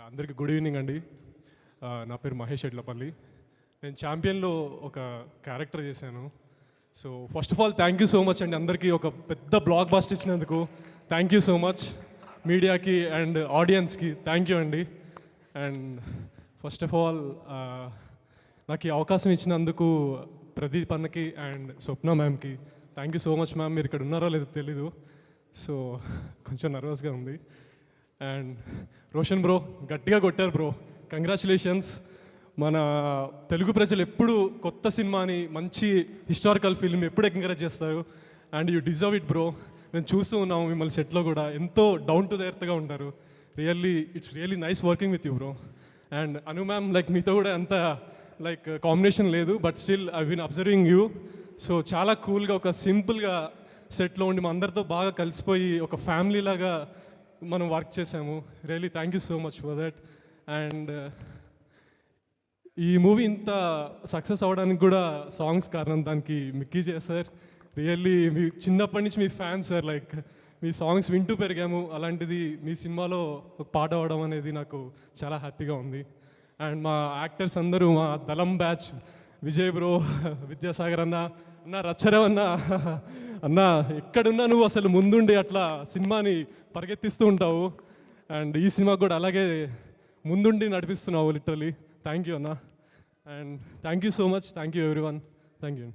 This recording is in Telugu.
అందరికీ గుడ్ ఈవినింగ్ అండి. నా పేరు మహేష్ ఎడ్లపల్లి. నేను ఛాంపియన్లో ఒక క్యారెక్టర్ చేశాను. So first of all thank you so much అండి అందరికీ, ఒక పెద్ద బ్లాక్ బాస్ట్ ఇచ్చినందుకు థ్యాంక్ యూ సో మచ్. మీడియాకి అండ్ ఆడియన్స్కి థ్యాంక్ యూ అండి. అండ్ ఫస్ట్ ఆఫ్ ఆల్ నాకు ఈ అవకాశం ఇచ్చినందుకు ప్రదీప్ అన్నకి అండ్ స్వప్న మ్యామ్కి thank you so much ma'am. మీరు ఇక్కడ ఉన్నారో లేదో తెలీదు, సో కొంచెం నర్వస్గా ఉంది. అండ్ రోషన్ బ్రో గట్టిగా కొట్టారు బ్రో, కంగ్రాచులేషన్స్. మన తెలుగు ప్రజలు ఎప్పుడు కొత్త సినిమాని, మంచి హిస్టారికల్ ఫిల్మ్ ఎప్పుడు ఎంకరేజ్ చేస్తారు. And you deserve it bro. నేను చూస్తూ ఉన్నాము మిమ్మల్ని సెట్లో కూడా, ఎంతో డౌన్ టు ద ఎర్త్గా ఉంటారు. It's really nice working with you bro. And Anu ma'am like మీతో కూడా ఎంత లైక్ కాంబినేషన్ లేదు, but still I been observing you. So చాలా కూల్గా ఒక సింపుల్గా సెట్లో ఉండి మా అందరితో బాగా కలిసిపోయి ఒక ఫ్యామిలీ లాగా మనం వర్క్ చేసాము. Really thank you so much for that. And ఈ మూవీ ఇంత సక్సెస్ అవ్వడానికి కూడా సాంగ్స్ కారణం, దానికి మిక్కీ సార్. రియల్లీ మీ చిన్నప్పటి నుంచి మీ ఫ్యాన్స్ సార్, లైక్ మీ సాంగ్స్ వింటూ పెరిగాము. అలాంటిది మీ సినిమాలో ఒక పాట అవ్వడం అనేది నాకు చాలా హ్యాపీగా ఉంది. అండ్ మా యాక్టర్స్ అందరూ, మా దళం బ్యాచ్, విజయ్ బ్రో, విద్యాసాగర్ అన్న, రచ్చరావ్ అన్న ఎక్కడున్నా నువ్వు అసలు ముందుండి అట్లా సినిమాని పరిగెత్తిస్తూ ఉంటావు. అండ్ ఈ సినిమా కూడా అలాగే ముందుండి నడిపిస్తున్నావు లిటరలీ. థ్యాంక్ యూ అన్న. And thank you so much. Thank you everyone. Thank you.